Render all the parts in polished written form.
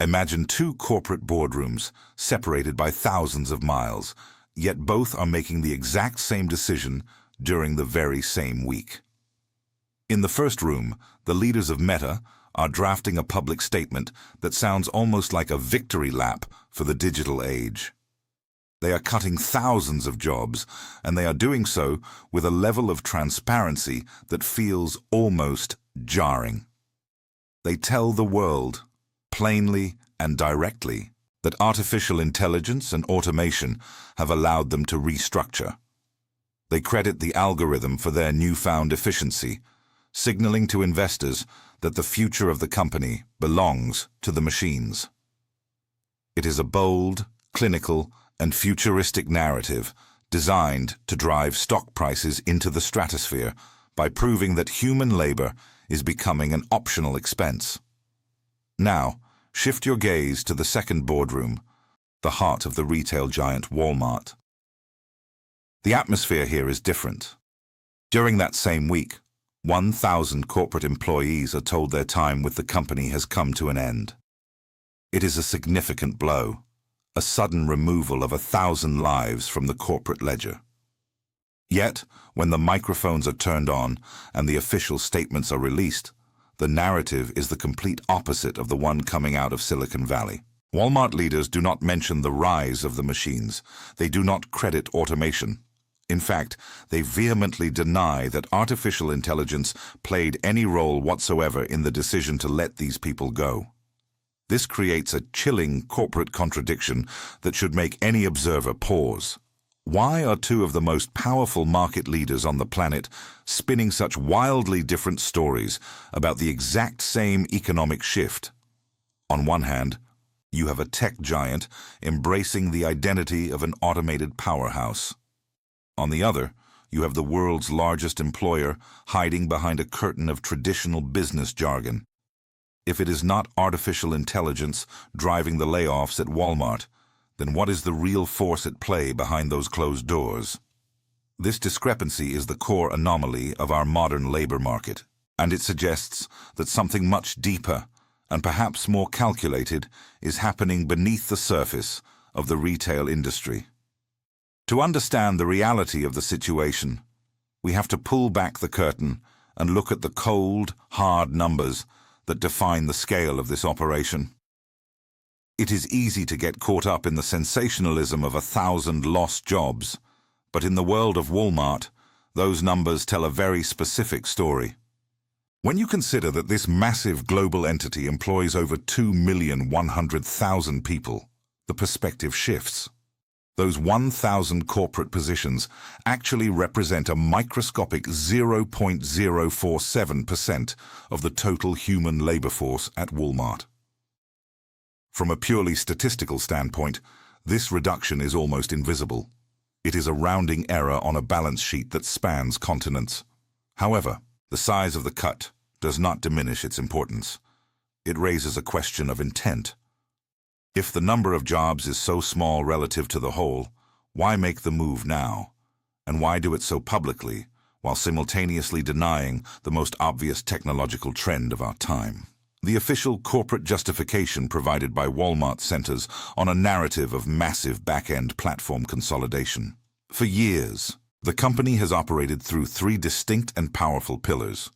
Imagine two corporate boardrooms, separated by thousands of miles, yet both are making the exact same decision during the very same week. In the first room, the leaders of Meta are drafting a public statement that sounds almost like a victory lap for the digital age. They are cutting thousands of jobs, and they are doing so with a level of transparency that feels almost jarring. They tell the world, plainly and directly, that artificial intelligence and automation have allowed them to restructure. They credit the algorithm for their newfound efficiency, signaling to investors that the future of the company belongs to the machines. It is a bold, clinical, and futuristic narrative designed to drive stock prices into the stratosphere by proving that human labor is becoming an optional expense. Now, shift your gaze to the second boardroom, the heart of the retail giant Walmart. The atmosphere here is different. During that same week, 1,000 corporate employees are told their time with the company has come to an end. It is a significant blow, a sudden removal of 1,000 lives from the corporate ledger. Yet, when the microphones are turned on and the official statements are released, the narrative is the complete opposite of the one coming out of Silicon Valley. Walmart leaders do not mention the rise of the machines. They do not credit automation. In fact, they vehemently deny that artificial intelligence played any role whatsoever in the decision to let these people go. This creates a chilling corporate contradiction that should make any observer pause. Why are two of the most powerful market leaders on the planet spinning such wildly different stories about the exact same economic shift? On one hand, you have a tech giant embracing the identity of an automated powerhouse. On the other, you have the world's largest employer hiding behind a curtain of traditional business jargon. If it is not artificial intelligence driving the layoffs at Walmart, then what is the real force at play behind those closed doors? This discrepancy is the core anomaly of our modern labor market, and it suggests that something much deeper and perhaps more calculated is happening beneath the surface of the retail industry. To understand the reality of the situation, we have to pull back the curtain and look at the cold, hard numbers that define the scale of this operation. It is easy to get caught up in the sensationalism of 1,000 lost jobs, but in the world of Walmart, those numbers tell a very specific story. When you consider that this massive global entity employs over 2,100,000 people, the perspective shifts. Those 1,000 corporate positions actually represent a microscopic 0.047% of the total human labor force at Walmart. From a purely statistical standpoint, this reduction is almost invisible. It is a rounding error on a balance sheet that spans continents. However, the size of the cut does not diminish its importance. It raises a question of intent. If the number of jobs is so small relative to the whole, why make the move now? And why do it so publicly, while simultaneously denying the most obvious technological trend of our time? The official corporate justification provided by Walmart centers on a narrative of massive back-end platform consolidation. For years, the company has operated through three distinct and powerful pillars: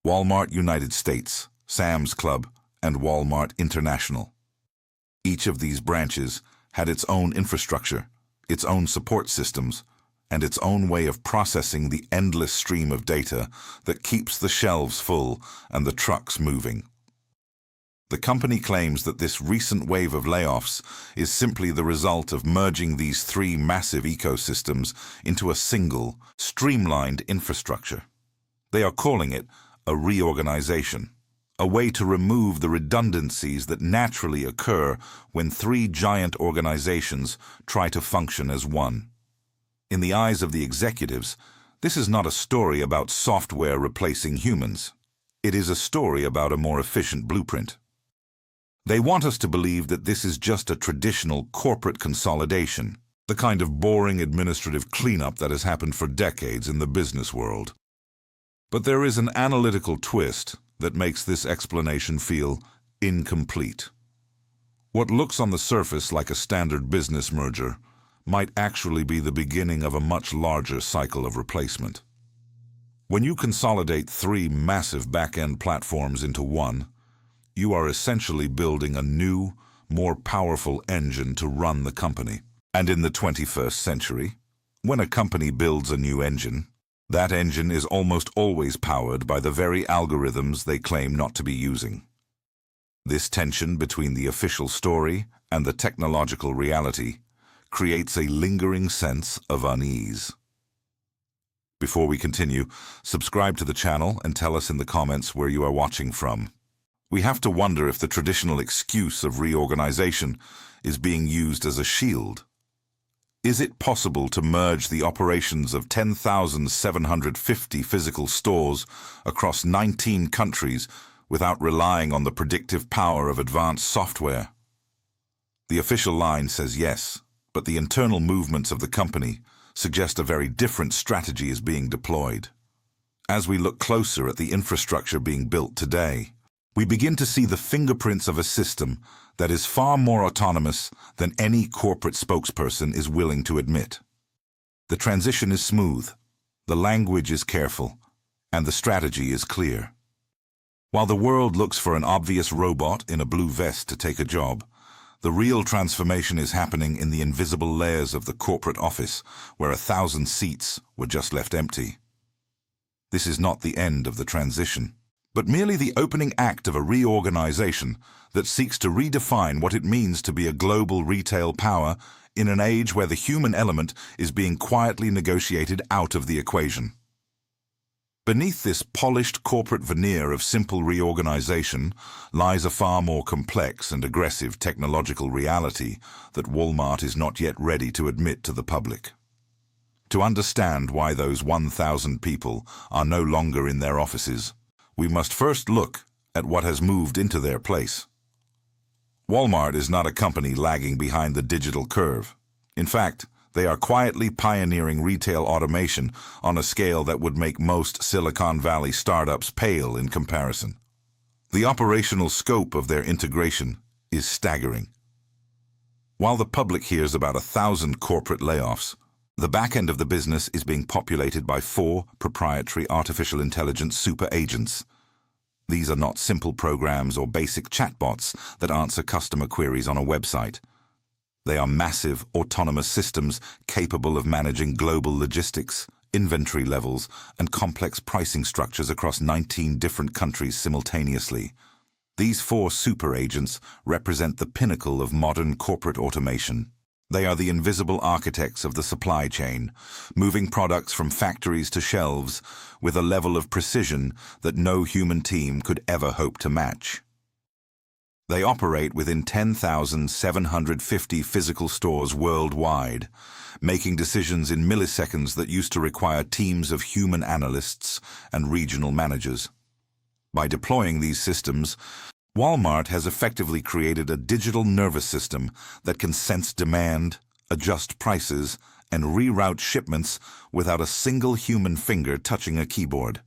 Walmart United States, Sam's Club, and Walmart International. Each of these branches had its own infrastructure, its own support systems, and its own way of processing the endless stream of data that keeps the shelves full and the trucks moving. The company claims that this recent wave of layoffs is simply the result of merging these three massive ecosystems into a single, streamlined infrastructure. They are calling it a reorganization, a way to remove the redundancies that naturally occur when three giant organizations try to function as one. In the eyes of the executives, this is not a story about software replacing humans. It is a story about a more efficient blueprint. They want us to believe that this is just a traditional corporate consolidation, the kind of boring administrative cleanup that has happened for decades in the business world. But there is an analytical twist that makes this explanation feel incomplete. What looks on the surface like a standard business merger might actually be the beginning of a much larger cycle of replacement. When you consolidate three massive back-end platforms into one, you are essentially building a new, more powerful engine to run the company. And in the 21st century, when a company builds a new engine, that engine is almost always powered by the very algorithms they claim not to be using. This tension between the official story and the technological reality creates a lingering sense of unease. Before we continue, subscribe to the channel and tell us in the comments where you are watching from. We have to wonder if the traditional excuse of reorganization is being used as a shield. Is it possible to merge the operations of 10,750 physical stores across 19 countries without relying on the predictive power of advanced software? The official line says yes, but the internal movements of the company suggest a very different strategy is being deployed. As we look closer at the infrastructure being built today, we begin to see the fingerprints of a system that is far more autonomous than any corporate spokesperson is willing to admit. The transition is smooth, the language is careful, and the strategy is clear. While the world looks for an obvious robot in a blue vest to take a job, the real transformation is happening in the invisible layers of the corporate office, where 1,000 seats were just left empty. This is not the end of the transition, but merely the opening act of a reorganization that seeks to redefine what it means to be a global retail power in an age where the human element is being quietly negotiated out of the equation. Beneath this polished corporate veneer of simple reorganization lies a far more complex and aggressive technological reality that Walmart is not yet ready to admit to the public. To understand why those 1,000 people are no longer in their offices, we must first look at what has moved into their place. Walmart is not a company lagging behind the digital curve. In fact, they are quietly pioneering retail automation on a scale that would make most Silicon Valley startups pale in comparison. The operational scope of their integration is staggering. While the public hears about 1,000 corporate layoffs, the back end of the business is being populated by 4 proprietary artificial intelligence super agents. These are not simple programs or basic chatbots that answer customer queries on a website. They are massive, autonomous systems capable of managing global logistics, inventory levels, and complex pricing structures across 19 different countries simultaneously. These 4 super agents represent the pinnacle of modern corporate automation. They are the invisible architects of the supply chain, moving products from factories to shelves with a level of precision that no human team could ever hope to match. They operate within 10,750 physical stores worldwide, making decisions in milliseconds that used to require teams of human analysts and regional managers. By deploying these systems, Walmart has effectively created a digital nervous system that can sense demand, adjust prices, and reroute shipments without a single human finger touching a keyboard.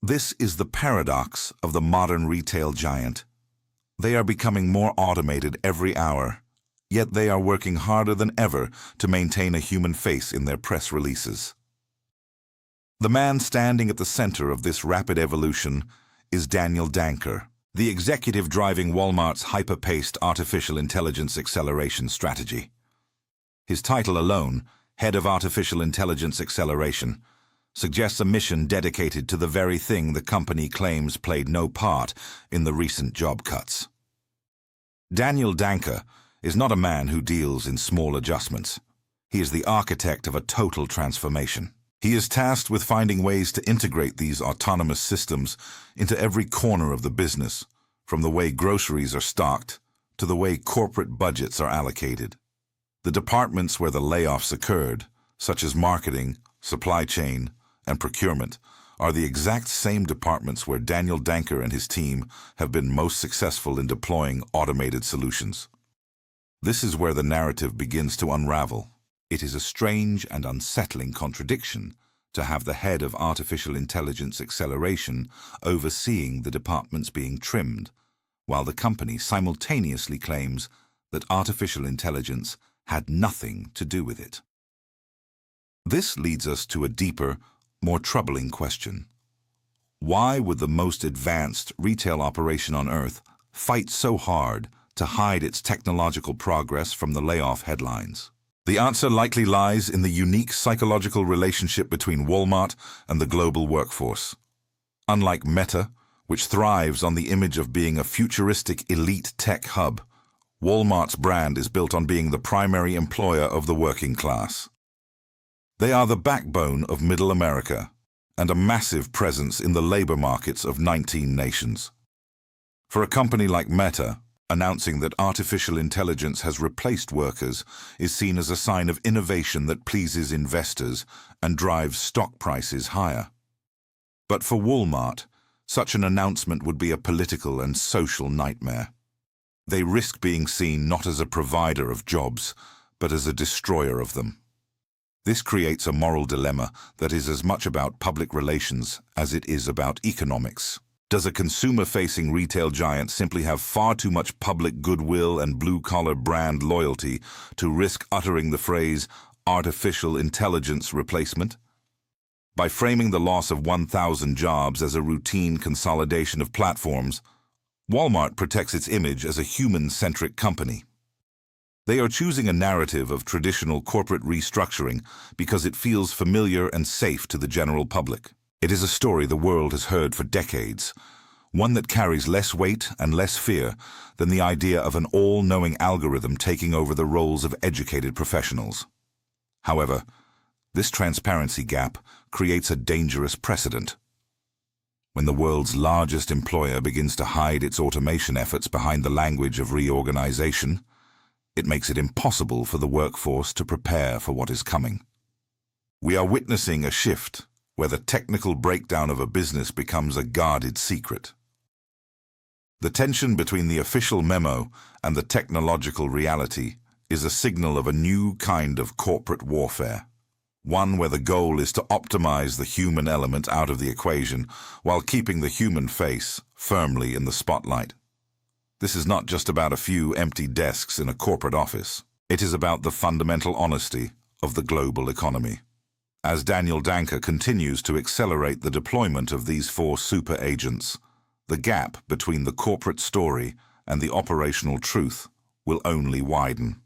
This is the paradox of the modern retail giant. They are becoming more automated every hour, yet they are working harder than ever to maintain a human face in their press releases. The man standing at the center of this rapid evolution is Daniel Danker, the executive driving Walmart's hyper-paced artificial intelligence acceleration strategy. His title alone, Head of Artificial Intelligence Acceleration, suggests a mission dedicated to the very thing the company claims played no part in the recent job cuts. Daniel Danker is not a man who deals in small adjustments. He is the architect of a total transformation. He is tasked with finding ways to integrate these autonomous systems into every corner of the business, from the way groceries are stocked to the way corporate budgets are allocated. The departments where the layoffs occurred, such as marketing, supply chain, and procurement, are the exact same departments where Daniel Danker and his team have been most successful in deploying automated solutions. This is where the narrative begins to unravel. It is a strange and unsettling contradiction to have the head of artificial intelligence acceleration overseeing the departments being trimmed, while the company simultaneously claims that artificial intelligence had nothing to do with it. This leads us to a deeper, more troubling question. Why would the most advanced retail operation on Earth fight so hard to hide its technological progress from the layoff headlines? The answer likely lies in the unique psychological relationship between Walmart and the global workforce. Unlike Meta, which thrives on the image of being a futuristic elite tech hub, Walmart's brand is built on being the primary employer of the working class. They are the backbone of Middle America and a massive presence in the labor markets of 19 nations. For a company like Meta, announcing that artificial intelligence has replaced workers is seen as a sign of innovation that pleases investors and drives stock prices higher. But for Walmart, such an announcement would be a political and social nightmare. They risk being seen not as a provider of jobs, but as a destroyer of them. This creates a moral dilemma that is as much about public relations as it is about economics. Does a consumer-facing retail giant simply have far too much public goodwill and blue-collar brand loyalty to risk uttering the phrase artificial intelligence replacement? By framing the loss of 1,000 jobs as a routine consolidation of platforms, Walmart protects its image as a human-centric company. They are choosing a narrative of traditional corporate restructuring because it feels familiar and safe to the general public. It is a story the world has heard for decades, one that carries less weight and less fear than the idea of an all-knowing algorithm taking over the roles of educated professionals. However, this transparency gap creates a dangerous precedent. When the world's largest employer begins to hide its automation efforts behind the language of reorganization, it makes it impossible for the workforce to prepare for what is coming. We are witnessing a shift where the technical breakdown of a business becomes a guarded secret. The tension between the official memo and the technological reality is a signal of a new kind of corporate warfare, one where the goal is to optimize the human element out of the equation while keeping the human face firmly in the spotlight. This is not just about a few empty desks in a corporate office. It is about the fundamental honesty of the global economy. As Daniel Danker continues to accelerate the deployment of these 4 super agents, the gap between the corporate story and the operational truth will only widen.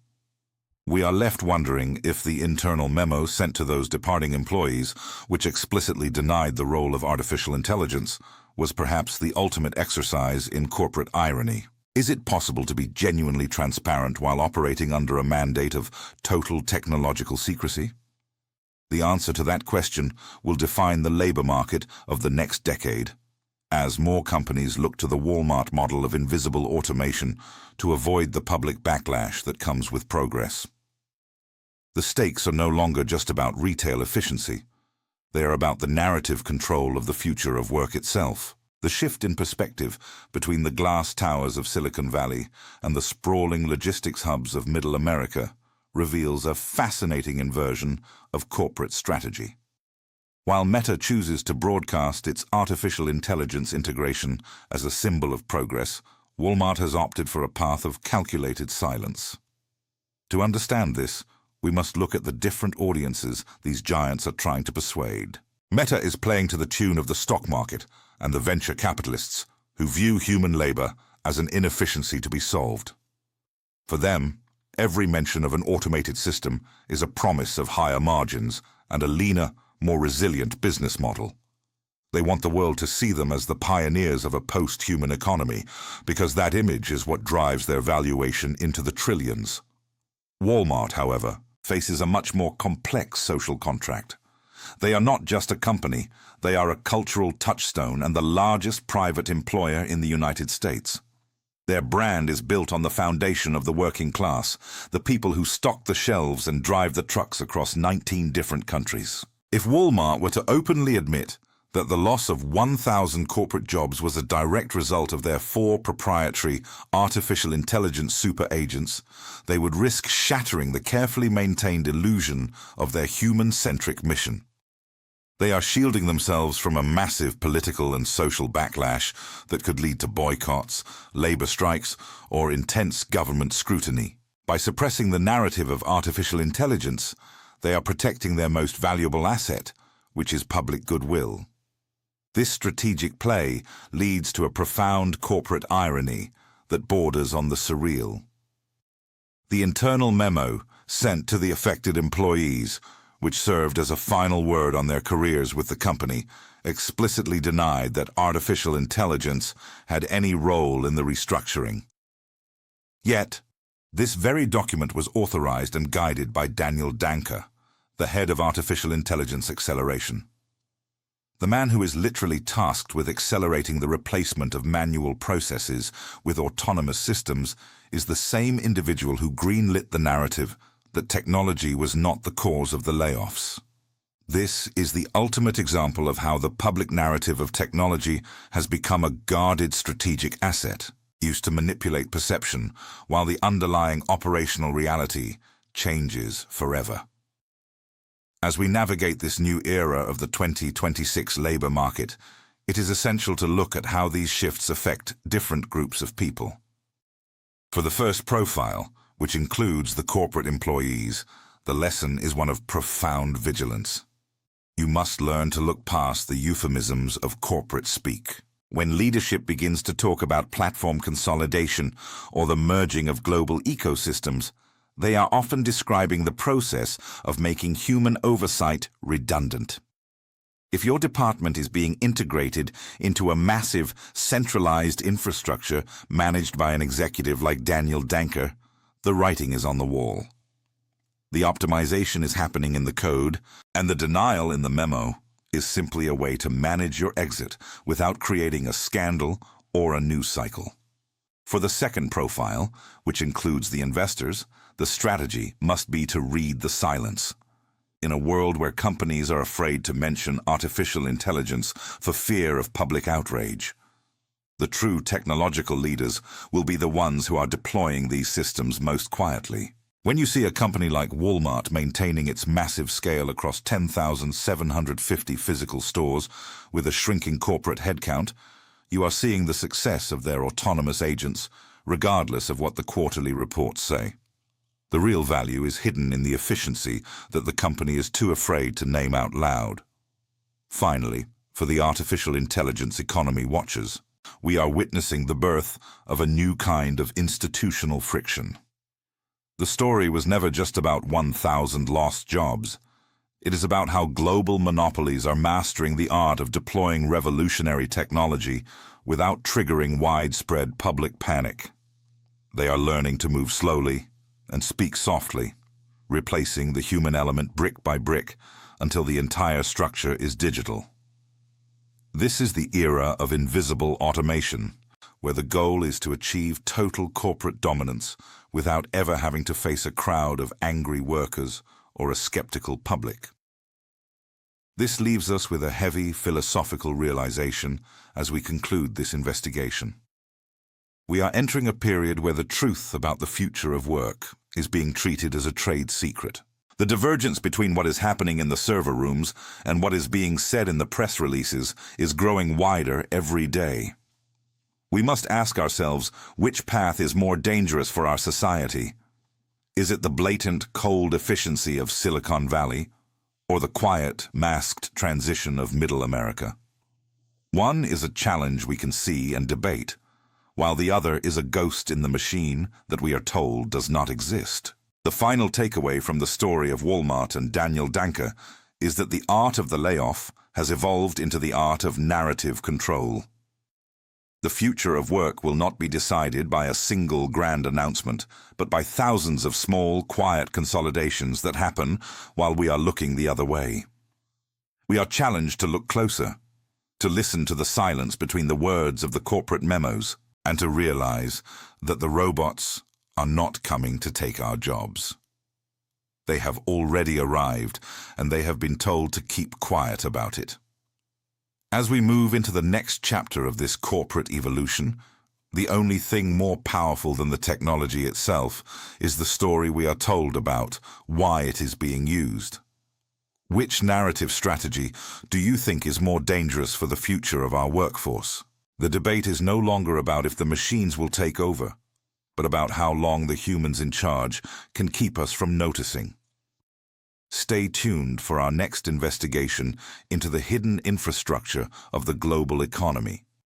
We are left wondering if the internal memo sent to those departing employees, which explicitly denied the role of artificial intelligence, was perhaps the ultimate exercise in corporate irony. Is it possible to be genuinely transparent while operating under a mandate of total technological secrecy? The answer to that question will define the labor market of the next decade, as more companies look to the Walmart model of invisible automation to avoid the public backlash that comes with progress. The stakes are no longer just about retail efficiency. They are about the narrative control of the future of work itself. The shift in perspective between the glass towers of Silicon Valley and the sprawling logistics hubs of Middle America reveals a fascinating inversion of corporate strategy. While Meta chooses to broadcast its artificial intelligence integration as a symbol of progress, Walmart has opted for a path of calculated silence. To understand this, we must look at the different audiences these giants are trying to persuade. Meta is playing to the tune of the stock market and the venture capitalists who view human labor as an inefficiency to be solved. For them, every mention of an automated system is a promise of higher margins and a leaner, more resilient business model. They want the world to see them as the pioneers of a post-human economy because that image is what drives their valuation into the trillions. Walmart, however, faces a much more complex social contract. They are not just a company, they are a cultural touchstone and the largest private employer in the United States. Their brand is built on the foundation of the working class, the people who stock the shelves and drive the trucks across 19 different countries. If Walmart were to openly admit that the loss of 1,000 corporate jobs was a direct result of their 4 proprietary artificial intelligence super agents, they would risk shattering the carefully maintained illusion of their human-centric mission. They are shielding themselves from a massive political and social backlash that could lead to boycotts, labor strikes, or intense government scrutiny. By suppressing the narrative of artificial intelligence, they are protecting their most valuable asset, which is public goodwill. This strategic play leads to a profound corporate irony that borders on the surreal. The internal memo sent to the affected employees, which served as a final word on their careers with the company, explicitly denied that artificial intelligence had any role in the restructuring. Yet, this very document was authorized and guided by Daniel Danker, the head of artificial intelligence acceleration. The man who is literally tasked with accelerating the replacement of manual processes with autonomous systems is the same individual who greenlit the narrative that technology was not the cause of the layoffs. This is the ultimate example of how the public narrative of technology has become a guarded strategic asset, used to manipulate perception, while the underlying operational reality changes forever. As we navigate this new era of the 2026 labor market, it is essential to look at how these shifts affect different groups of people. For the first profile, which includes the corporate employees, the lesson is one of profound vigilance. You must learn to look past the euphemisms of corporate speak. When leadership begins to talk about platform consolidation or the merging of global ecosystems, they are often describing the process of making human oversight redundant. If your department is being integrated into a massive, centralized infrastructure managed by an executive like Daniel Danker, the writing is on the wall. The optimization is happening in the code, and the denial in the memo is simply a way to manage your exit without creating a scandal or a news cycle. For the second profile, which includes the investors, the strategy must be to read the silence. In a world where companies are afraid to mention artificial intelligence for fear of public outrage, the true technological leaders will be the ones who are deploying these systems most quietly. When you see a company like Walmart maintaining its massive scale across 10,750 physical stores with a shrinking corporate headcount, you are seeing the success of their autonomous agents, regardless of what the quarterly reports say. The real value is hidden in the efficiency that the company is too afraid to name out loud. Finally, for the artificial intelligence economy watchers, we are witnessing the birth of a new kind of institutional friction. The story was never just about 1,000 lost jobs. It is about how global monopolies are mastering the art of deploying revolutionary technology without triggering widespread public panic. They are learning to move slowly and speak softly, replacing the human element brick by brick until the entire structure is digital. This is the era of invisible automation, where the goal is to achieve total corporate dominance without ever having to face a crowd of angry workers or a skeptical public. This leaves us with a heavy philosophical realization as we conclude this investigation. We are entering a period where the truth about the future of work is being treated as a trade secret. The divergence between what is happening in the server rooms and what is being said in the press releases is growing wider every day. We must ask ourselves which path is more dangerous for our society. Is it the blatant, cold efficiency of Silicon Valley, or the quiet, masked transition of Middle America? One is a challenge we can see and debate, while the other is a ghost in the machine that we are told does not exist. The final takeaway from the story of Walmart and Daniel Danker is that the art of the layoff has evolved into the art of narrative control. The future of work will not be decided by a single grand announcement, but by thousands of small, quiet consolidations that happen while we are looking the other way. We are challenged to look closer, to listen to the silence between the words of the corporate memos, and to realize that the robots are not coming to take our jobs. They have already arrived, and they have been told to keep quiet about it. As we move into the next chapter of this corporate evolution, the only thing more powerful than the technology itself is the story we are told about why it is being used. Which narrative strategy do you think is more dangerous for the future of our workforce? The debate is no longer about if the machines will take over, but about how long the humans in charge can keep us from noticing. Stay tuned for our next investigation into the hidden infrastructure of the global economy.